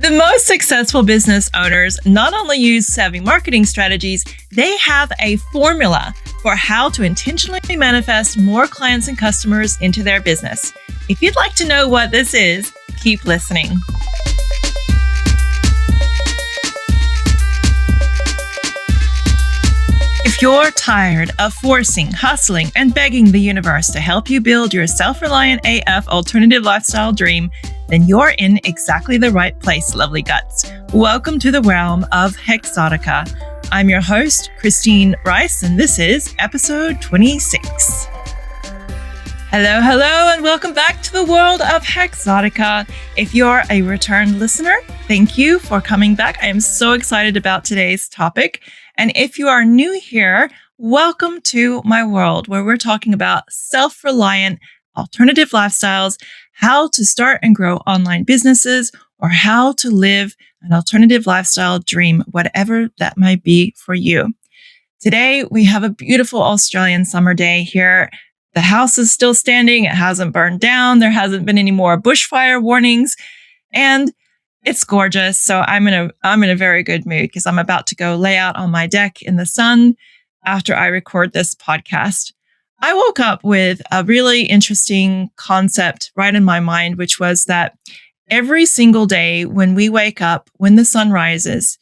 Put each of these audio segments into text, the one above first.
The most successful business owners not only use savvy marketing strategies, they have a formula for how to intentionally manifest more clients and customers into their business. If you'd like to know what this is, keep listening. If you're tired of forcing, hustling, and begging the universe to help you build your self-reliant AF alternative lifestyle dream, then you're in exactly the right place, lovely guts. Welcome to the realm of Hexotica. I'm your host, Christine Rice, and this is episode 26. Hello, and welcome back to the world of Hexotica. If you're a return listener, thank you for coming back. I am so excited about today's topic. And if you are new here, welcome to my world where we're talking about self-reliant alternative lifestyles, how to start and grow online businesses, or how to live an alternative lifestyle dream, whatever that might be for you. Today, we have a beautiful Australian summer day here. The house is still standing. It hasn't burned down. There hasn't been any more bushfire warnings. And it's gorgeous. So I'm in a very good mood because I'm about to go lay out on my deck in the sun after I record this podcast. I woke up with a really interesting concept right in my mind, which was that every single day when we wake up, when the sun rises,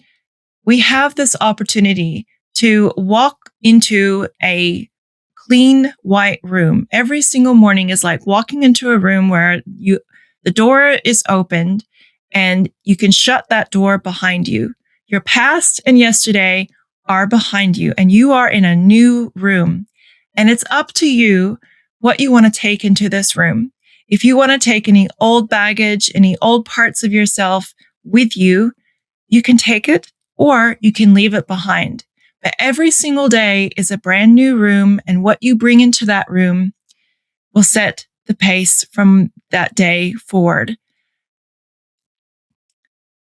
we have this opportunity to walk into a clean white room. Every single morning is like walking into a room where the door is opened and you can shut that door behind you. Your past and yesterday are behind you and you are in a new room. And it's up to you what you want to take into this room. If you want to take any old baggage, any old parts of yourself with you, you can take it or you can leave it behind. But every single day is a brand new room, and what you bring into that room will set the pace from that day forward.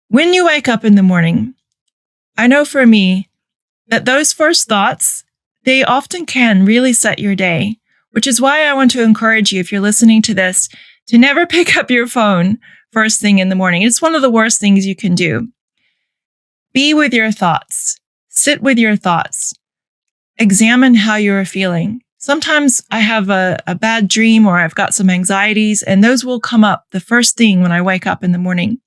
When you wake up in the morning, I know for me that those first thoughts, they often can really set your day, which is why I want to encourage you, if you're listening to this, to never pick up your phone first thing in the morning. It's one of the worst things you can do. Be with your thoughts. Sit with your thoughts. Examine how you're feeling. Sometimes I have a bad dream or I've got some anxieties, and those will come up the first thing when I wake up in the morning.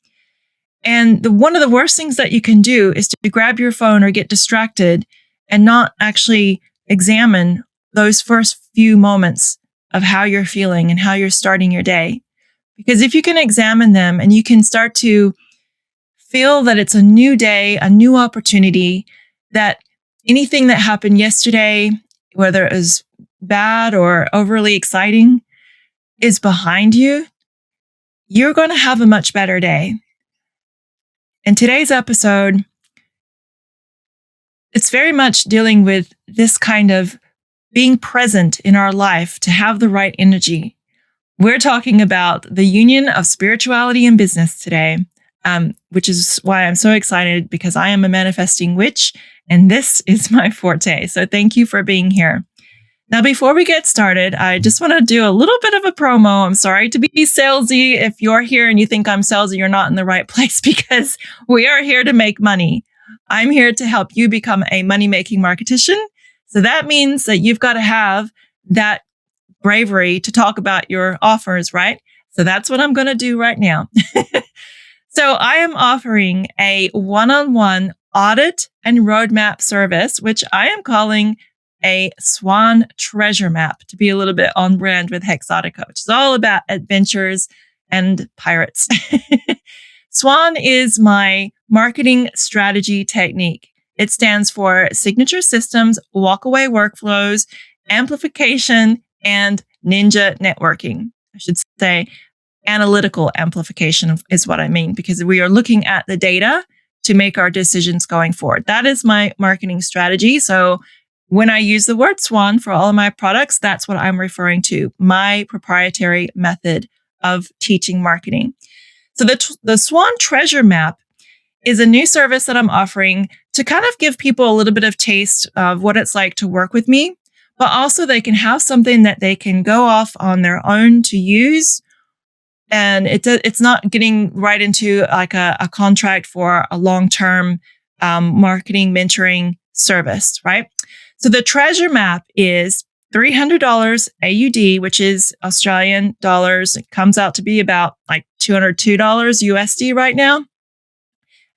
And one of the worst things that you can do is to grab your phone or get distracted and not actually examine those first few moments of how you're feeling and how you're starting your day. Because if you can examine them and you can start to feel that it's a new day, a new opportunity, that anything that happened yesterday, whether it was bad or overly exciting, is behind you, you're going to have a much better day. In today's episode, it's very much dealing with this kind of being present in our life to have the right energy. We're talking about the union of spirituality and business today, which is why I'm so excited, because I am a manifesting witch and this is my forte. So thank you for being here. Now, before we get started, I just want to do a little bit of a promo. I'm sorry to be salesy. If you're here and you think I'm salesy, you're not in the right place, because we are here to make money. I'm here to help you become a money-making marketician. So that means that you've got to have that bravery to talk about your offers, right? So that's what I'm going to do right now. So I am offering a one-on-one audit and roadmap service, which I am calling a Swan treasure map, to be a little bit on brand with Hexotica, which is all about adventures and pirates. Swan is my marketing strategy technique. It stands for Signature Systems, Walkaway Workflows, Amplification, and Ninja Networking. I should say analytical amplification is what I mean, because we are looking at the data to make our decisions going forward. That is my marketing strategy. So when I use the word Swan for all of my products, that's what I'm referring to, my proprietary method of teaching marketing. So the Swan Treasure Map is a new service that I'm offering to kind of give people a little bit of taste of what it's like to work with me, but also they can have something that they can go off on their own to use And it's not getting right into like a contract for a long-term marketing mentoring service, right? So the treasure map is $300 AUD, which is Australian dollars. It comes out to be about like $202 USD right now.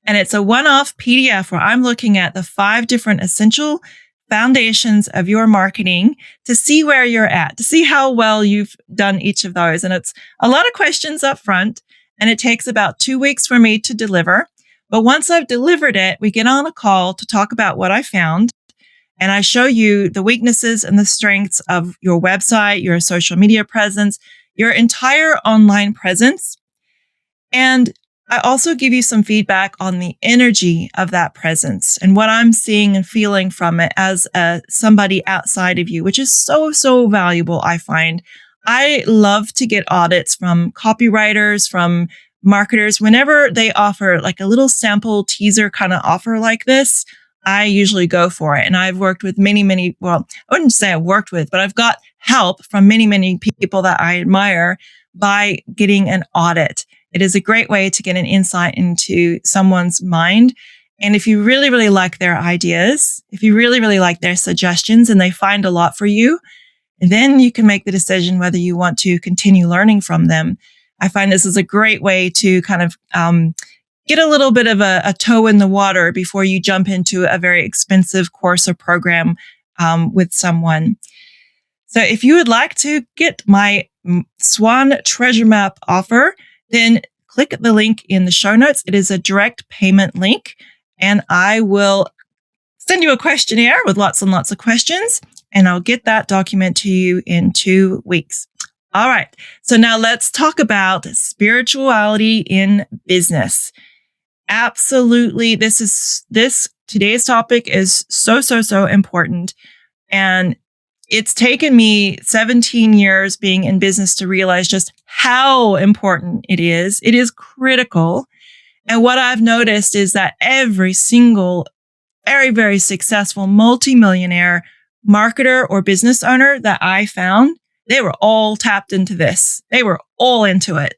And it's a one-off PDF where I'm looking at the 5 different essential foundations of your marketing to see where you're at, to see how well you've done each of those. And it's a lot of questions up front, and it takes about 2 weeks for me to deliver. But once I've delivered it, we get on a call to talk about what I found. And I show you the weaknesses and the strengths of your website, your social media presence, your entire online presence. And I also give you some feedback on the energy of that presence and what I'm seeing and feeling from it as somebody outside of you, which is so, so valuable, I find. I love to get audits from copywriters, from marketers. Whenever they offer like a little sample teaser kind of offer like this, I usually go for it. And I've worked with many, well, I wouldn't say I've worked with, but I've got help from many people that I admire by getting an audit. It is a great way to get an insight into someone's mind. And if you really, really like their ideas, if you really, really like their suggestions and they find a lot for you, then you can make the decision whether you want to continue learning from them. I find this is a great way to kind of get a little bit of a toe in the water before you jump into a very expensive course or program with someone. So if you would like to get my Swan Treasure Map offer, then click the link in the show notes. It is a direct payment link, and I will send you a questionnaire with lots and lots of questions, and I'll get that document to you in 2 weeks. All right. So now let's talk about spirituality in business. Absolutely. Today's topic is so important. And it's taken me 17 years being in business to realize just how important it is. It is critical. And what I've noticed is that every single very, very successful multimillionaire marketer or business owner that I found, they were all tapped into this. They were all into it.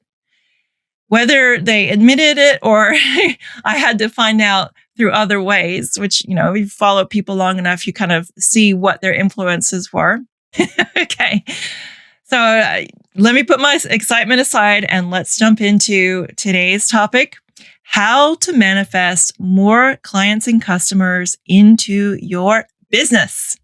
Whether they admitted it or I had to find out through other ways, which, if you follow people long enough, you kind of see what their influences were. Okay. So let me put my excitement aside and let's jump into today's topic: how to manifest more clients and customers into your business.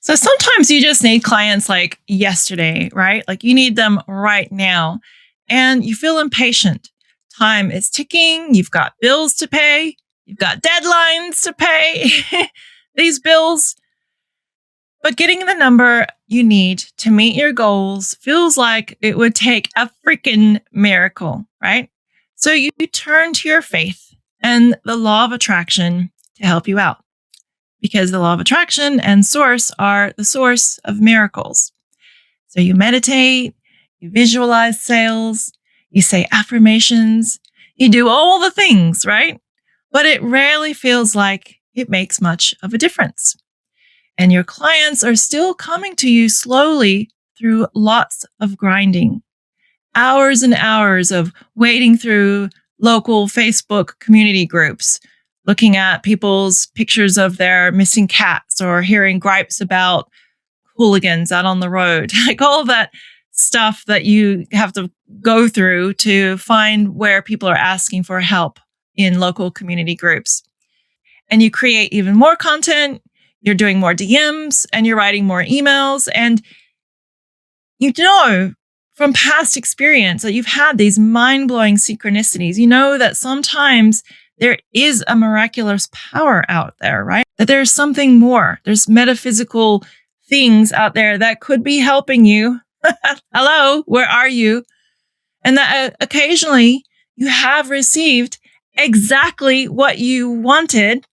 So sometimes you just need clients like yesterday, right? Like you need them right now and you feel impatient. Time is ticking. You've got bills to pay. You've got deadlines to pay these bills. But getting the number you need to meet your goals feels like it would take a freaking miracle, right? So you turn to your faith and the law of attraction to help you out, because the law of attraction and source are the source of miracles. So you meditate, you visualize sales, you say affirmations, you do all the things, right? But it rarely feels like it makes much of a difference. And your clients are still coming to you slowly through lots of grinding. Hours and hours of wading through local Facebook community groups, looking at people's pictures of their missing cats or hearing gripes about hooligans out on the road, like all of that stuff that you have to go through to find where people are asking for help in local community groups. And you create even more content, you're doing more DMs, and you're writing more emails. And you know from past experience that you've had these mind-blowing synchronicities. You know that sometimes there is a miraculous power out there, right? That there's something more. There's metaphysical things out there that could be helping you. Hello, where are you? And that occasionally you have received exactly what you wanted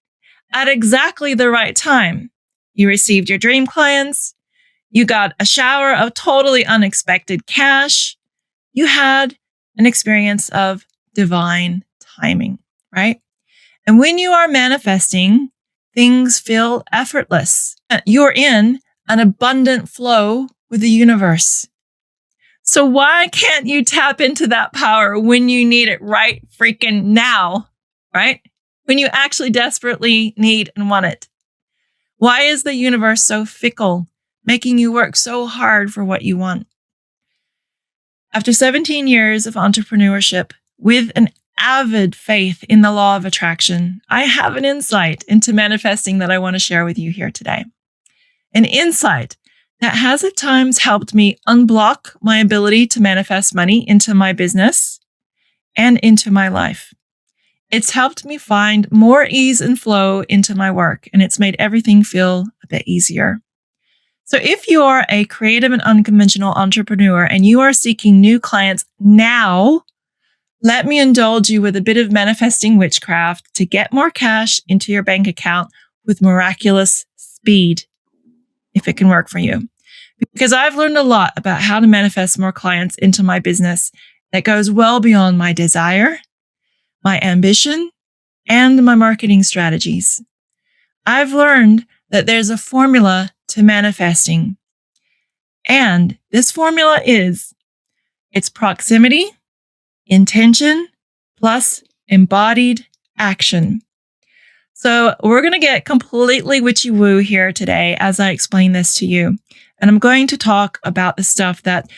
at exactly the right time. You received your dream clients. You got a shower of totally unexpected cash. You had an experience of divine timing, right? And when you are manifesting, things feel effortless. You're in an abundant flow with the universe. So why can't you tap into that power when you need it right freaking now, right? When you actually desperately need and want it? Why is the universe so fickle, making you work so hard for what you want? After 17 years of entrepreneurship with an avid faith in the law of attraction, I have an insight into manifesting that I want to share with you here today. An insight that has at times helped me unblock my ability to manifest money into my business and into my life. It's helped me find more ease and flow into my work, and it's made everything feel a bit easier. So if you are a creative and unconventional entrepreneur and you are seeking new clients now, let me indulge you with a bit of manifesting witchcraft to get more cash into your bank account with miraculous speed, if it can work for you. Because I've learned a lot about how to manifest more clients into my business that goes well beyond my desire, my ambition, and my marketing strategies. I've learned that there's a formula to manifesting. And this formula is it's proximity, intention, plus embodied action. So we're going to get completely witchy-woo here today as I explain this to you. And I'm going to talk about the stuff that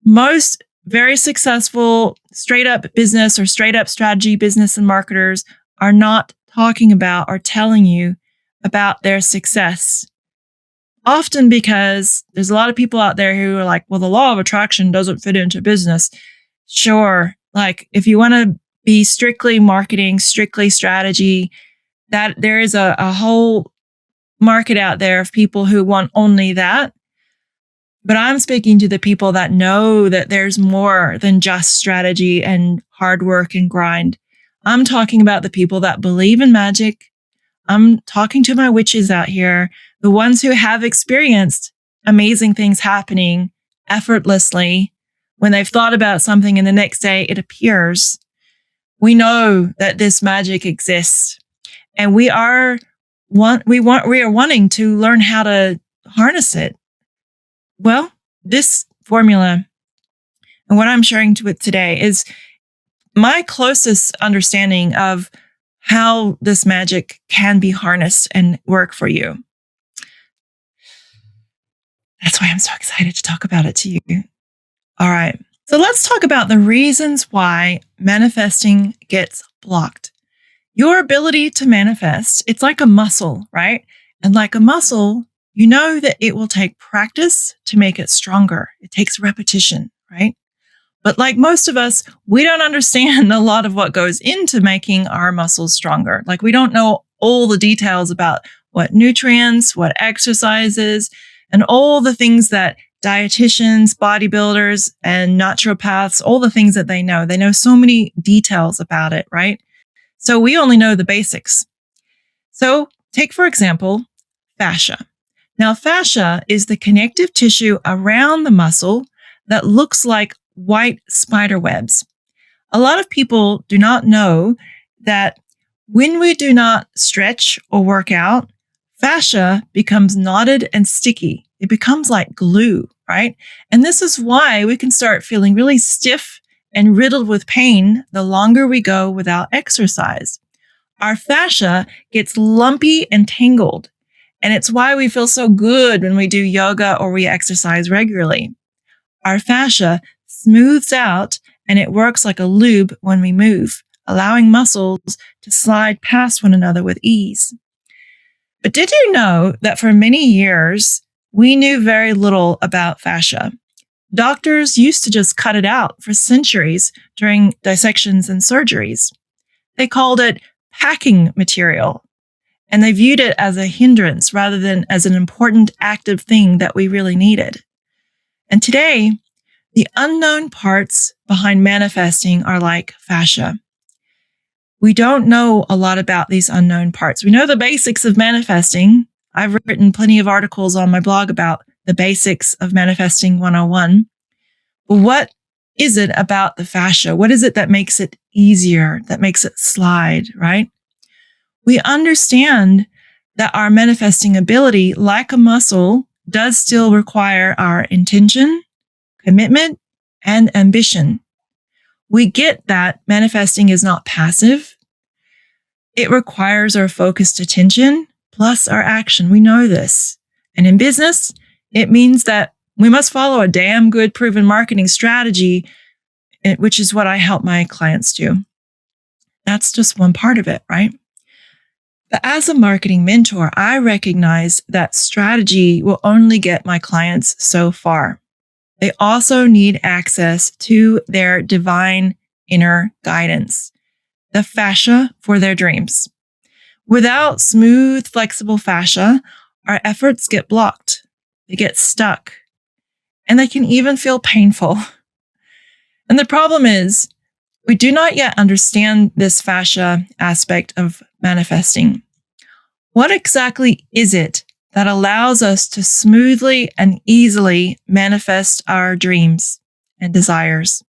most very successful straight up business or straight up strategy business and marketers are not talking about or telling you about their success. Often because there's a lot of people out there who are like, well, the law of attraction doesn't fit into business. Sure. Like if you want to be strictly marketing, strictly strategy, that there is a whole market out there of people who want only that. But I'm speaking to the people that know that there's more than just strategy and hard work and grind. I'm talking about the people that believe in magic. I'm talking to my witches out here, the ones who have experienced amazing things happening effortlessly when they've thought about something and the next day it appears. We know that this magic exists, and we are wanting to learn how to harness it. Well, this formula and what I'm sharing with today is my closest understanding of how this magic can be harnessed and work for you. That's why I'm so excited to talk about it to you. All right. So let's talk about the reasons why manifesting gets blocked. Your ability to manifest, it's like a muscle, right? And like a muscle, you know that it will take practice to make it stronger. It takes repetition, right? But like most of us, we don't understand a lot of what goes into making our muscles stronger. Like we don't know all the details about what nutrients, what exercises, and all the things that dietitians, bodybuilders, and naturopaths, all the things that they know. They know so many details about it, right? So we only know the basics. So take, for example, fascia. Now, fascia is the connective tissue around the muscle that looks like white spider webs. A lot of people do not know that when we do not stretch or work out, fascia becomes knotted and sticky. It becomes like glue, right? And this is why we can start feeling really stiff and riddled with pain the longer we go without exercise. Our fascia gets lumpy and tangled, and it's why we feel so good when we do yoga or we exercise regularly. Our fascia smooths out and it works like a lube when we move, allowing muscles to slide past one another with ease. But did you know that for many years, we knew very little about fascia? Doctors used to just cut it out for centuries during dissections and surgeries. They called it packing material, and they viewed it as a hindrance rather than as an important active thing that we really needed. And today, the unknown parts behind manifesting are like fascia. We don't know a lot about these unknown parts. We know the basics of manifesting. I've written plenty of articles on my blog about the basics of manifesting 101. But what is it about the fascia? What is it that makes it easier, that makes it slide, right? We understand that our manifesting ability, like a muscle, does still require our intention, commitment, and ambition. We get that manifesting is not passive. It requires our focused attention plus our action. We know this. And in business, it means that we must follow a damn good proven marketing strategy, which is what I help my clients do. That's just one part of it, right? But as a marketing mentor, I recognize that strategy will only get my clients so far. They also need access to their divine inner guidance, the fascia for their dreams. Without smooth, flexible fascia, our efforts get blocked. They get stuck. And they can even feel painful. And the problem is, we do not yet understand this fascia aspect of manifesting. What exactly is it that allows us to smoothly and easily manifest our dreams and desires?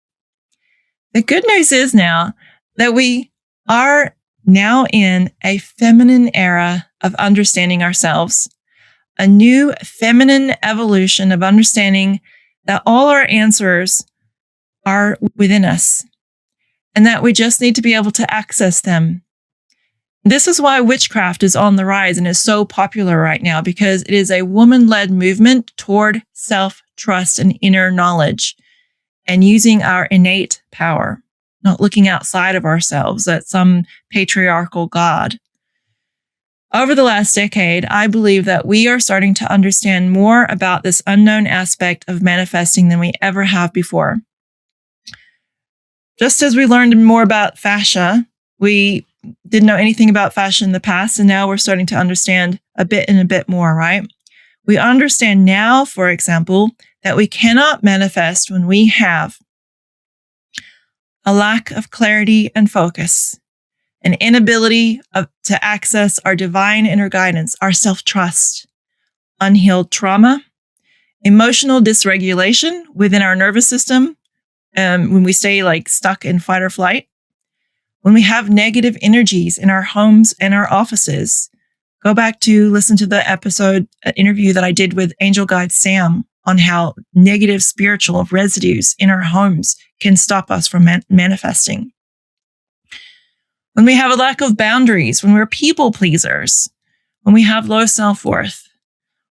The good news is now that we are now in a feminine era of understanding ourselves, a new feminine evolution of understanding that all our answers are within us and that we just need to be able to access them. This is why witchcraft is on the rise and is so popular right now, because it is a woman-led movement toward self-trust and inner knowledge and using our innate power, not looking outside of ourselves at some patriarchal god. Over the last decade, I believe that we are starting to understand more about this unknown aspect of manifesting than we ever have before. Just as we learned more about fascia, we didn't know anything about fascia in the past, and now we're starting to understand a bit more, right? We understand now, for example, that we cannot manifest when we have a lack of clarity and focus, an inability to access our divine inner guidance, our self-trust, unhealed trauma, emotional dysregulation within our nervous system, when we stay stuck in fight or flight, when we have negative energies in our homes and our offices. Go back to listen to the interview that I did with Angel Guide Sam on how negative spiritual residues in our homes can stop us from manifesting. When we have a lack of boundaries, when we're people pleasers, when we have low self-worth,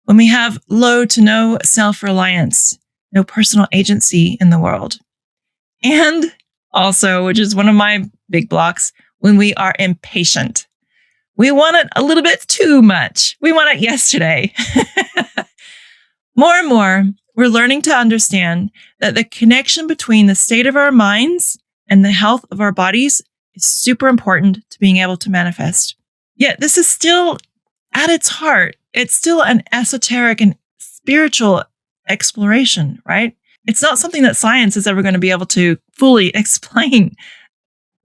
when we have low to no self-reliance, no personal agency in the world. And also, which is one of my big blocks, when we are impatient. We want it a little bit too much. We want it yesterday. More and more, we're learning to understand that the connection between the state of our minds and the health of our bodies is super important to being able to manifest. Yet this is still, at its heart, it's still an esoteric and spiritual exploration, right? It's not something that science is ever going to be able to fully explain.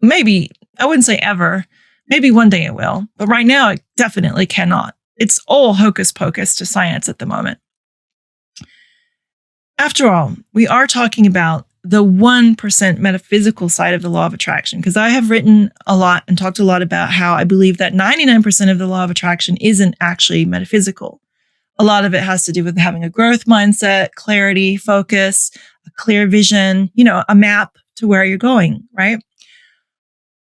Maybe, I wouldn't say ever. Maybe one day it will. But right now, it definitely cannot. It's all hocus pocus to science at the moment. After all, we are talking about the 1% metaphysical side of the law of attraction, because I have written a lot and talked a lot about how I believe that 99% of the law of attraction isn't actually metaphysical. A lot of it has to do with having a growth mindset, clarity, focus, a clear vision, a map to where you're going, right?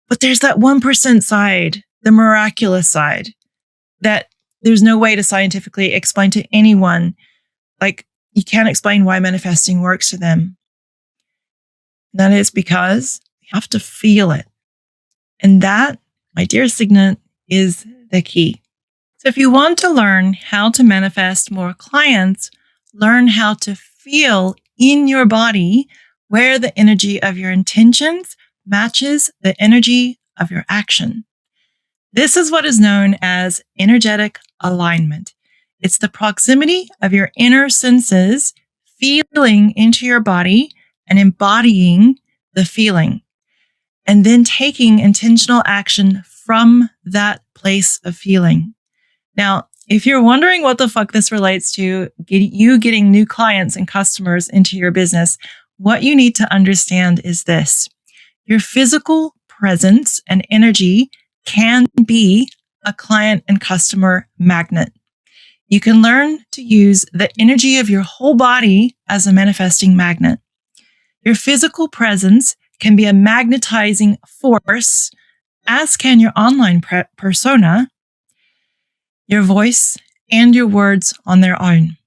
But there's that 1% side, the miraculous side, that there's no way to scientifically explain to anyone. You can't explain why manifesting works for them. That is because you have to feel it. And that, my dear Signet, is the key. So if you want to learn how to manifest more clients, learn how to feel in your body where the energy of your intentions matches the energy of your action. This is what is known as energetic alignment. It's the proximity of your inner senses feeling into your body and embodying the feeling, and then taking intentional action from that place of feeling. Now, if you're wondering what the fuck this relates to, you getting new clients and customers into your business, what you need to understand is this. Your physical presence and energy can be a client and customer magnet. You can learn to use the energy of your whole body as a manifesting magnet. Your physical presence can be a magnetizing force, as can your online persona, your voice, and your words on their own.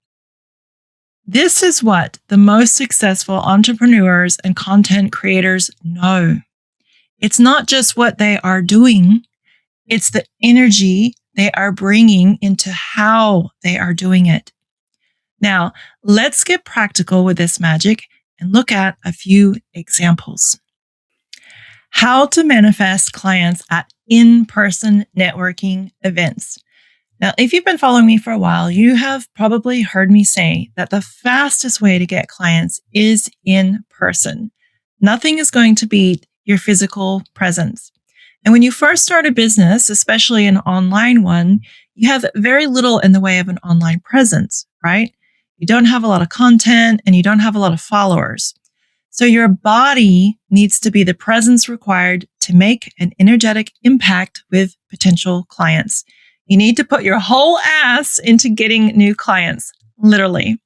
This is what the most successful entrepreneurs and content creators know. It's not just what they are doing, it's the energy they are bringing into how they are doing it. Now, let's get practical with this magic and look at a few examples. How to manifest clients at in-person networking events. Now, if you've been following me for a while, you have probably heard me say that the fastest way to get clients is in person. Nothing is going to beat your physical presence. And when you first start a business, especially an online one, you have very little in the way of an online presence, right? You don't have a lot of content and you don't have a lot of followers. So your body needs to be the presence required to make an energetic impact with potential clients. You need to put your whole ass into getting new clients, literally.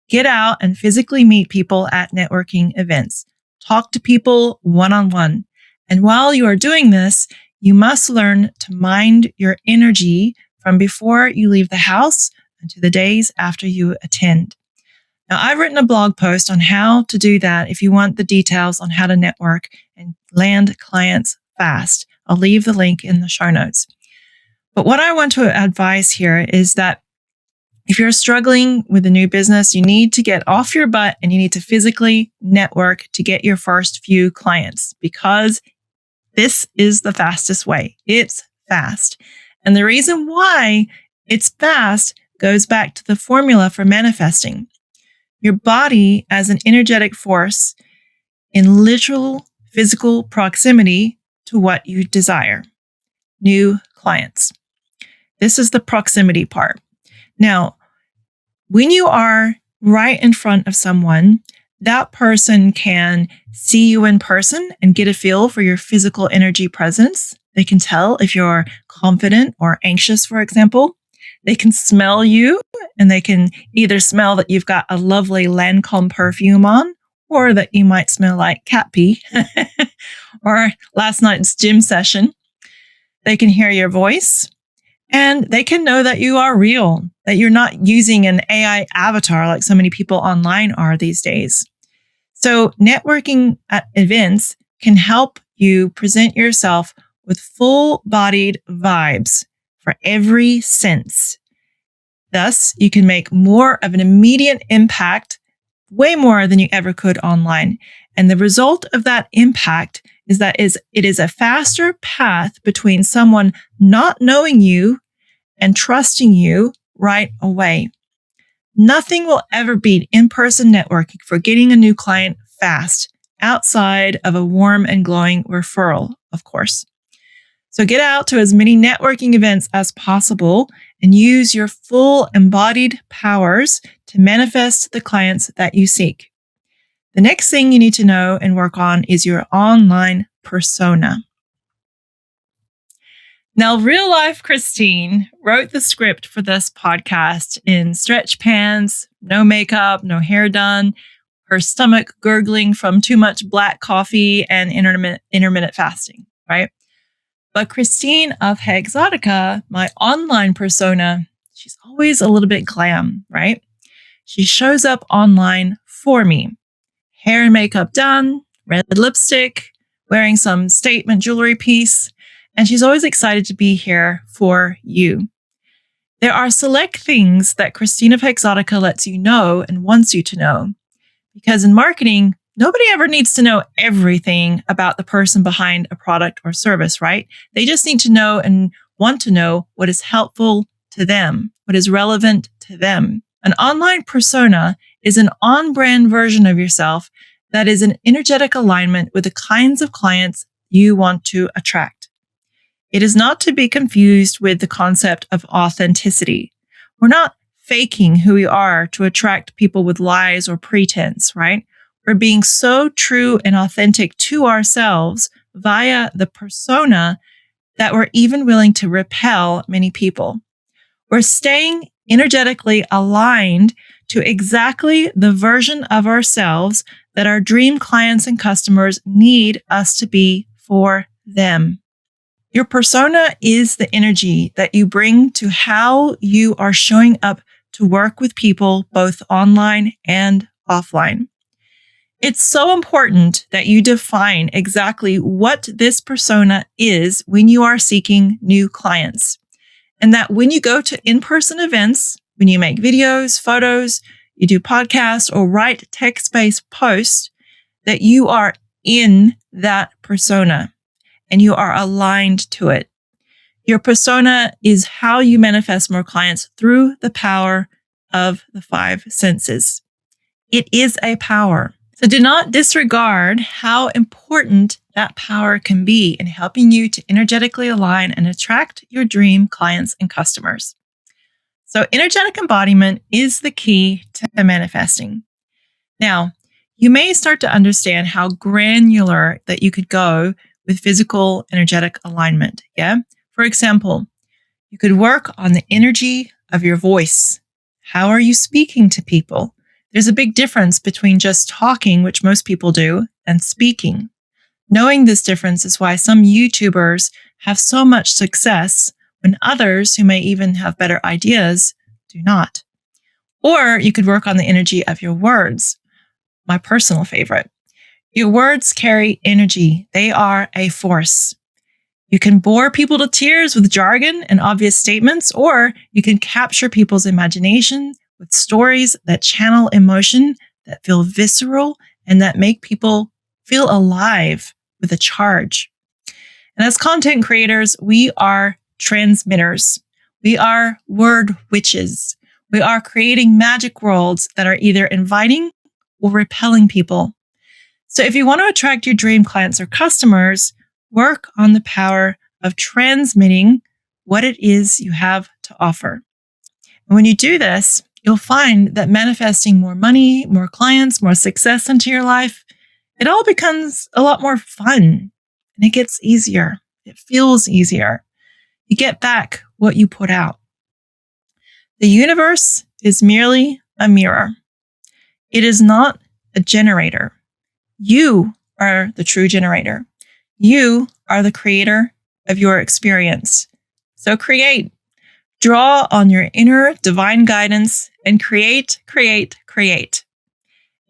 Get out and physically meet people at networking events. Talk to people one-on-one. And while you are doing this, you must learn to mind your energy from before you leave the house and to the days after you attend. Now, I've written a blog post on how to do that if you want the details on how to network and land clients fast. I'll leave the link in the show notes. But what I want to advise here is that if you're struggling with a new business, you need to get off your butt and you need to physically network to get your first few clients, because this is the fastest way. It's fast. And the reason why it's fast goes back to the formula for manifesting. Your body as an energetic force in literal physical proximity to what you desire. New clients. This is the proximity part. Now, when you are right in front of someone, that person can see you in person and get a feel for your physical energy presence. They can tell if you're confident or anxious, for example. They can smell you, and they can either smell that you've got a lovely Lancome perfume on, or that you might smell like cat pee, or last night's gym session. They can hear your voice, and they can know that you are real, that you're not using an AI avatar like so many people online are these days. So networking at events can help you present yourself with full-bodied vibes for every sense. Thus, you can make more of an immediate impact, way more than you ever could online. And the result of that impact is that it is a faster path between someone not knowing you and trusting you right away. Nothing will ever beat in-person networking for getting a new client fast, outside of a warm and glowing referral, of course. So get out to as many networking events as possible and use your full embodied powers to manifest the clients that you seek. The next thing you need to know and work on is your online persona. Now, real life Christine wrote the script for this podcast in stretch pants, no makeup, no hair done, her stomach gurgling from too much black coffee and intermittent fasting, right? But Christine of Hexotica, my online persona, she's always a little bit glam, right? She shows up online for me. Hair and makeup done, red lipstick, wearing some statement jewelry piece, and she's always excited to be here for you. There are select things that Christine of Hexotica lets you know and wants you to know. Because in marketing, nobody ever needs to know everything about the person behind a product or service, right? They just need to know and want to know what is helpful to them, what is relevant to them. An online persona is an on-brand version of yourself that is in energetic alignment with the kinds of clients you want to attract. It is not to be confused with the concept of authenticity. We're not faking who we are to attract people with lies or pretense, right? We're being so true and authentic to ourselves via the persona that we're even willing to repel many people. We're staying energetically aligned to exactly the version of ourselves that our dream clients and customers need us to be for them. Your persona is the energy that you bring to how you are showing up to work with people both online and offline. It's so important that you define exactly what this persona is when you are seeking new clients. And that when you go to in-person events, when you make videos, photos, you do podcasts, or write text-based posts, that you are in that persona and you are aligned to it. Your persona is how you manifest more clients through the power of the 5 senses. It is a power. So do not disregard how important that power can be in helping you to energetically align and attract your dream clients and customers. So energetic embodiment is the key to manifesting. Now, you may start to understand how granular that you could go with physical energetic alignment. Yeah. For example, you could work on the energy of your voice. How are you speaking to people? There's a big difference between just talking, which most people do, and speaking. Knowing this difference is why some YouTubers have so much success when others who may even have better ideas do not. Or you could work on the energy of your words. My personal favorite. Your words carry energy. They are a force. You can bore people to tears with jargon and obvious statements, or you can capture people's imagination with stories that channel emotion, that feel visceral, and that make people feel alive with a charge. And as content creators, we are transmitters. We are word witches. We are creating magic worlds that are either inviting or repelling people. So if you want to attract your dream clients or customers, work on the power of transmitting what it is you have to offer. And when you do this, you'll find that manifesting more money, more clients, more success into your life, it all becomes a lot more fun and it gets easier. It feels easier. You get back what you put out. The universe is merely a mirror. It is not a generator. You are the true generator. You are the creator of your experience. So create. Draw on your inner divine guidance and create.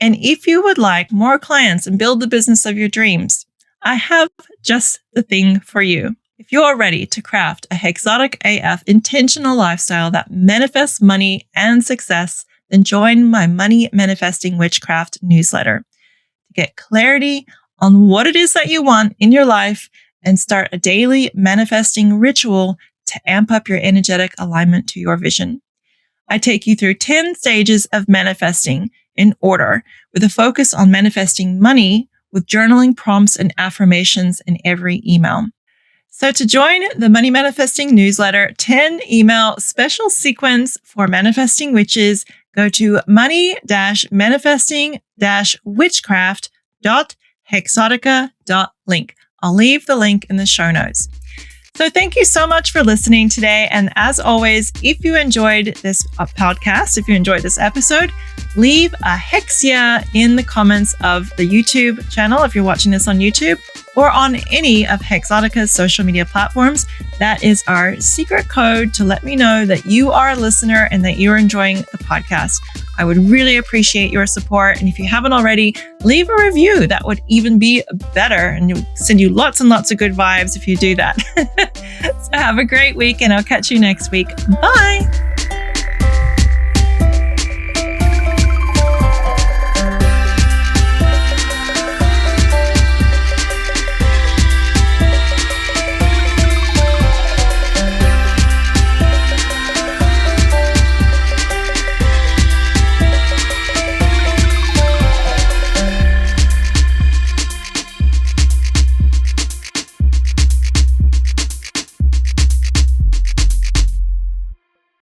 And if you would like more clients and build the business of your dreams, I have just the thing for you. If you're ready to craft a Hexotic AF intentional lifestyle that manifests money and success, then join my Money Manifesting Witchcraft newsletter to get clarity on what it is that you want in your life and start a daily manifesting ritual to amp up your energetic alignment to your vision. I take you through 10 stages of manifesting in order, with a focus on manifesting money with journaling prompts and affirmations in every email. So to join the Money Manifesting newsletter 10 email special sequence for manifesting witches, go to money-manifesting-witchcraft.hexotica.link. I'll leave the link in the show notes. So thank you so much for listening today. And as always, if you enjoyed this podcast, if you enjoyed this episode, leave a Hexia in the comments of the YouTube channel if you're watching this on YouTube, or on any of Hexotica's social media platforms. That is our secret code to let me know that you are a listener and that you're enjoying the podcast. I would really appreciate your support. And if you haven't already, leave a review. That would even be better. And it'll send you lots and lots of good vibes if you do that. So have a great week, and I'll catch you next week. Bye.